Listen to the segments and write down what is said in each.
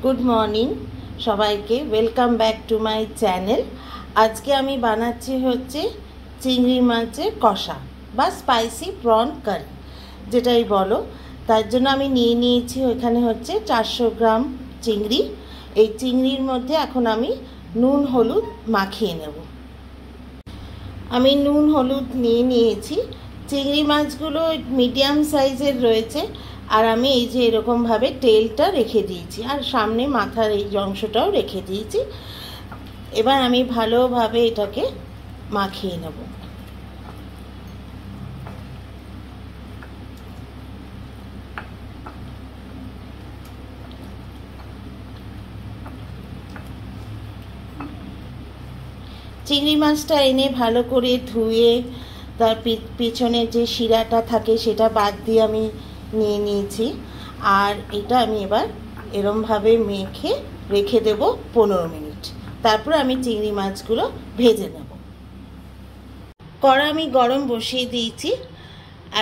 Good morning सबाइके welcome back to my channel. आज के आमी बानाচ্ছি হচ্ছে চিংড়ি মাছের কষা বা স্পাইসি প্রন কারি যেটাই বলো। তার জন্য আমি নিয়ে নিয়েছি ওখানে হচ্ছে 400 গ্রাম চিংড়ি। এই চিংড়ির মধ্যে এখন আমি নুন হলুদ মাখিয়ে নেব। আমি নুন হলুদ নিয়ে নিয়েছি। চিংড়ি মাছগুলো মিডিয়াম সাইজের রয়েছে আর আমি এই যে এরকম ভাবে তেলটা রেখে দিয়েছি আর সামনে মাথার এই অংশটাও রেখে দিয়েছি। এবার আমি ভালোভাবে এটাকে মাখিয়ে নেব। চিংড়ি মাছটা এনে ভালো করে ধুয়ে তার পিছনে যে শিরাটা থাকে সেটা বাদ দিয়ে আমি নিয়ে নিয়েছি। আর এটা আমি এবার এরমভাবে মেখে রেখে দেব 15 মিনিট। তারপর আমি চিংড়ি মাছগুলো ভেজে নেব। কড়া আমি গরম বসিয়ে দিয়েছি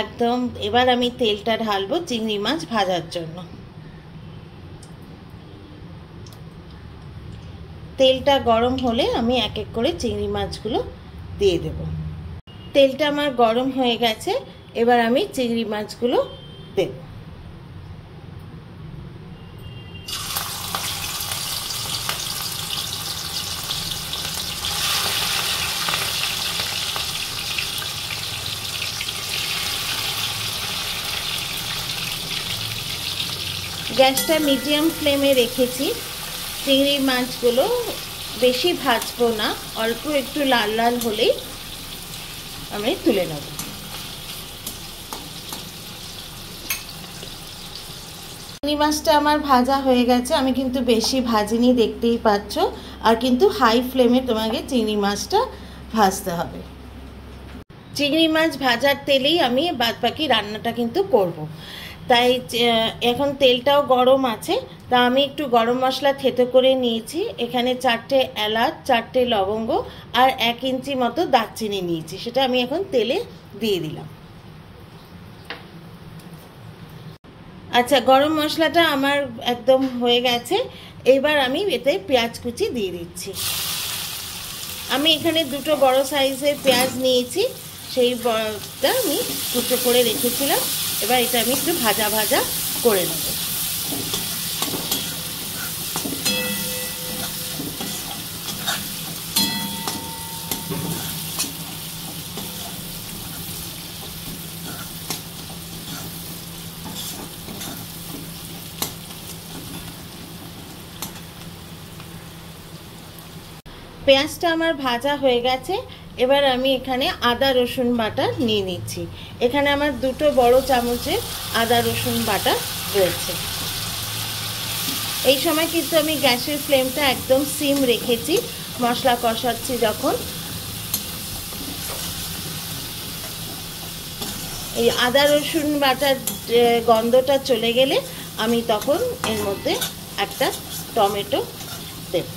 একদম। এবার আমি তেলটা ঢালবো চিংড়ি মাছ ভাজার জন্য। তেলটা গরম হলে আমি এক এক করে চিংড়ি মাছগুলো দিয়ে দেব। তেলটা আমার গরম হয়ে গেছে, এবার আমি চিংড়ি মাছগুলো দেব। গ্যাসটা মিডিয়াম ফ্লেমে রেখেছি। চিংড়ি মাছগুলো বেশি ভাজবো না, অল্প একটু লাল লাল হলেই আমি তুলে নেব। চিংড়ি মাছটা আমার ভাজা হয়ে গেছে, আমি কিন্তু বেশি ভাজিনি, দেখতেই পাচ্ছ। আর কিন্তু হাই ফ্লেমে তোমাকে চিংড়ি মাছটা ভাজতে হবে। চিংড়ি মাছ ভাজার তেলেই আমি বাদবাকি রান্নাটা কিন্তু করব। তাই এখন তেলটাও গরম আছে, তা আমি একটু গরম মশলা থেতো করে নিয়েছি। এখানে 4টে এলাচ, 4টে লবঙ্গ আর 1 ইঞ্চি মতো দারচিনি নিয়েছি, সেটা আমি এখন তেলে দিয়ে দিলাম। আচ্ছা, গরম মশলাটা আমার একদম হয়ে গেছে। এবার আমি এতে পেঁয়াজ কুচি দিয়ে দিচ্ছি। আমি এখানে 2টো বড় সাইজের পেঁয়াজ নিয়েছি, সেই বড়টা আমি কুচো করে রেখেছিলাম। এবার এটা আমি একটু ভাজা ভাজা করে নেব। পেঁয়াজটা আমার ভাজা হয়ে গেছে। এবার আমি এখানে আদা রসুন বাটা নিয়ে নিচ্ছি। এখানে আমার 2টো বড় চামচের আদা রসুন বাটা রয়েছে। এই সময় কিন্তু আমি গ্যাসের ফ্লেমটা একদম সিম রেখেছি মশলা কষাচ্ছি যখন। এই আদা রসুন বাটার গন্ধটা চলে গেলে আমি তখন এর মধ্যে একটা টমেটো দেব।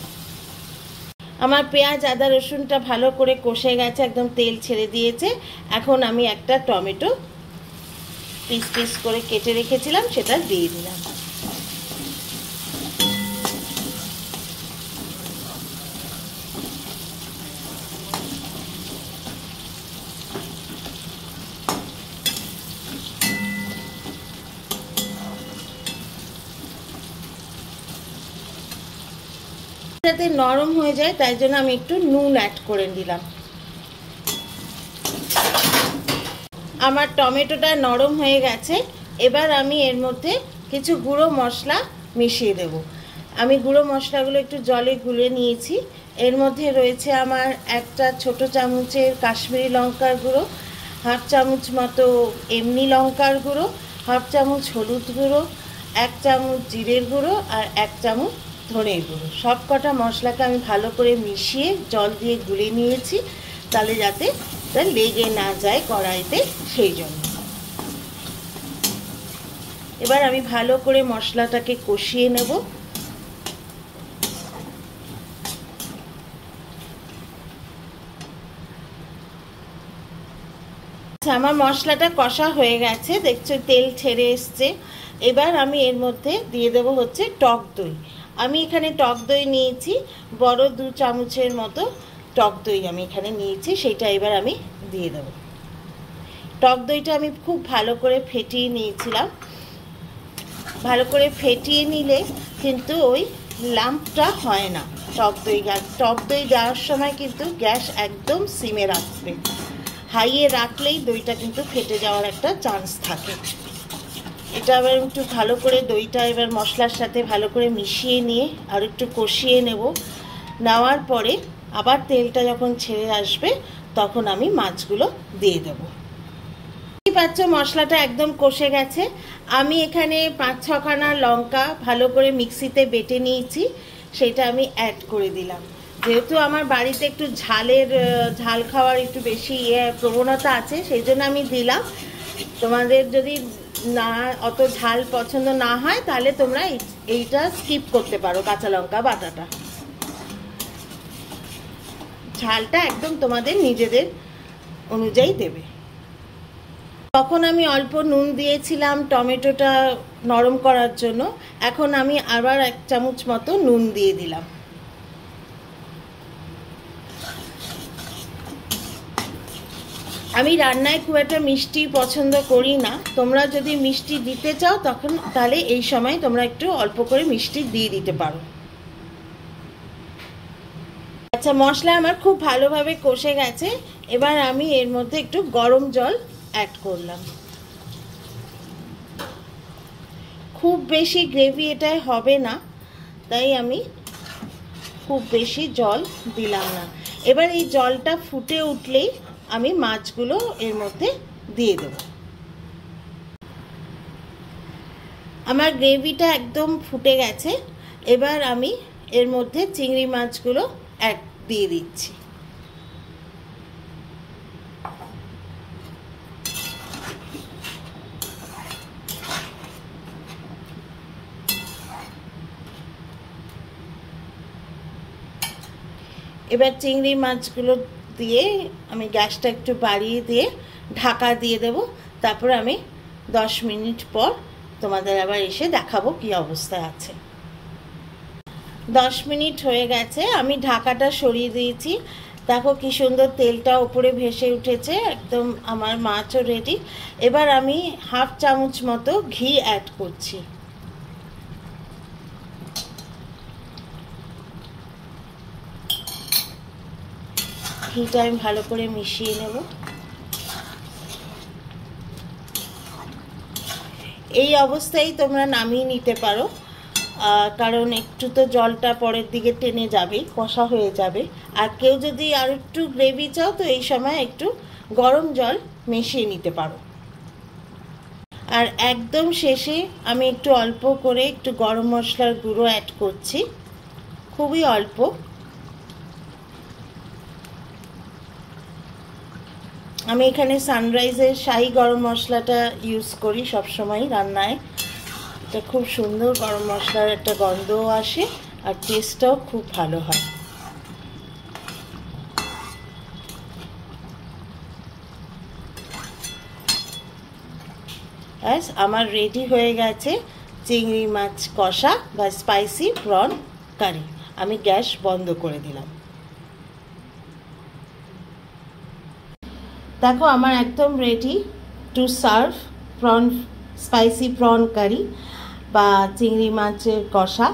আমার পেঁয়াজ আদা রসুনটা ভালো করে কষে গেছে, একদম তেল ছেড়ে দিয়েছে। এখন আমি একটা টমেটো পিস পিস করে কেটে রেখেছিলাম সেটা দিয়ে দিলাম। যাতে নরম হয়ে যায় তাই জন্য আমি একটু নুন অ্যাড করে দিলাম। আমার টমেটোটা নরম হয়ে গেছে। এবার আমি এর মধ্যে কিছু গুঁড়ো মশলা মিশিয়ে দেব। আমি গুঁড়ো মশলাগুলো একটু জলে গুলে নিয়েছি। এর মধ্যে রয়েছে আমার একটা ছোট চামচের কাশ্মীরি লঙ্কার গুঁড়ো, হাফ চামচ মতো এমনি লঙ্কার গুঁড়ো, হাফ চামচ হলুদ গুঁড়ো, 1 চামচ জিরের গুঁড়ো আর 1 চামচ ধনের গুঁড়ো। সব কটা মশলাকে আমি ভালো করে মিশিয়ে জল দিয়ে গুলে নিয়েছি, তাহলে যাতে তা লেগে না যায় কড়াইতে, সেই জন্য। এবার আমি ভালো করে মশলাটাকে কষিয়ে নেব। আচ্ছা, আমার মশলাটা কষা হয়ে গেছে, দেখছো তেল ছেড়ে এসছে। এবার আমি এর মধ্যে দিয়ে দেব হচ্ছে টক দই। আমি এখানে টক দই নিয়েছি, বড় 2 চামচের মতো টক দই আমি এখানে নিয়েছি, সেটা এবার আমি দিয়ে দেব। টক দইটা আমি খুব ভালো করে ফেটিয়ে নিয়েছিলাম। ভালো করে ফেটিয়ে নিলে কিন্তু ওই লাম্পটা হয় না। টক দই দেওয়ার সময় কিন্তু গ্যাস একদম সিমে রাখবে, হাইয়ে রাখলেই দইটা কিন্তু ফেটে যাওয়ার একটা চান্স থাকে। এটা আবার একটু ভালো করে দইটা এবার মশলার সাথে ভালো করে মিশিয়ে নিয়ে আর একটু কষিয়ে নেওয়ার পরে আবার তেলটা যখন ছেড়ে আসবে তখন আমি মাছগুলো দিয়ে দেবো। দেখতে পাচ্ছ মশলাটা একদম কষে গেছে। আমি এখানে 5-6 খানা লঙ্কা ভালো করে মিক্সিতে বেটে নিয়েছি, সেটা আমি অ্যাড করে দিলাম। যেহেতু আমার বাড়িতে একটু ঝাল খাওয়ার একটু বেশি প্রবণতা আছে, সেই জন্য আমি দিলাম। তোমাদের যদি না অত ঝাল পছন্দ না হয় তাহলে তোমরা এইটা স্কিপ করতে পারো, কাঁচা লঙ্কা বাটাটা। ঝালটা একদম তোমাদের নিজেদের অনুযায়ী দেবে। তখন আমি অল্প নুন দিয়েছিলাম টমেটোটা নরম করার জন্য, এখন আমি আবার 1 চামচ মতো নুন দিয়ে দিলাম। আমি রান্নায় খুব একটা মিষ্টি পছন্দ করি না, তোমরা যদি মিষ্টি দিতে চাও তাহলে এই সময় তোমরা একটু অল্প করে মিষ্টি দিয়ে দিতে পারো। আচ্ছা, মশলা আমার খুব ভালোভাবে কষে গেছে। এবার আমি এর মধ্যে একটু গরম জল অ্যাড করলাম। খুব বেশি গ্রেভি এটাই হবে না, তাই আমি খুব বেশি জল দিলাম না। এবার এই জলটা ফুটে উঠলেই আমি মাছগুলো এর মধ্যে দিয়ে দেব। আমার গ্রেভিটা একদম ফুটে গেছে। এবার আমি এর মধ্যে চিংড়ি মাছগুলো দিয়ে দিচ্ছি। এবার চিংড়ি মাছগুলো দিয়ে আমি গ্যাসটা একটু বাড়িয়ে দিয়ে ঢাকা দিয়ে দেব। তারপর আমি 10 মিনিট পর তোমাদের আবার এসে দেখাবো কি অবস্থায় আছে। 10 মিনিট হয়ে গেছে, আমি ঢাকাটা সরিয়ে দিয়েছি। দেখো কি সুন্দর তেলটা উপরে ভেসে উঠেছে, একদম আমার মাছও রেডি। এবার আমি 1/2 চামচ মতো ঘি অ্যাড করছি। ঘিটা আমি ভালো করে মিশিয়ে নেব। এই অবস্থায় তোমরা নামিয়ে নিতে পারো, কারণ একটু তো জলটা পরের দিকে টেনে যাবে, কষা হয়ে যাবে। আর কেউ যদি আর একটু গ্রেভি চাও তো এই সময় একটু গরম জল মিশিয়ে নিতে পারো। আর একদম শেষে আমি একটু অল্প করে একটু গরম মশলার গুঁড়ো অ্যাড করছি, খুবই অল্প। আমি এখানে সানরাইজের শাহি গরম মশলাটা ইউজ করি সব সময় রান্নায়। এটা খুব সুন্দর, গরম মশলার একটা গন্ধও আসে আর টেস্টটাও খুব ভালো হয়। ব্যাস আমার রেডি হয়ে গেছে চিংড়ি মাছ কষা বা স্পাইসি প্রন কারি। আমি গ্যাস বন্ধ করে দিলাম। দেখো আমার একদম ready to serve spicy prawn curry বা চিংড়ি মাছের কষা।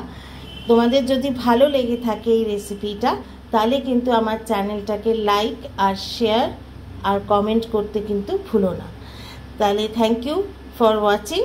তোমাদের যদি ভালো লেগে থাকে এই রেসিপিটা তাহলে কিন্তু আমার চ্যানেলটাকে লাইক আর শেয়ার আর কমেন্ট করতে কিন্তু ভুলো না। তাহলে থ্যাংক ইউ ফর ওয়াচিং।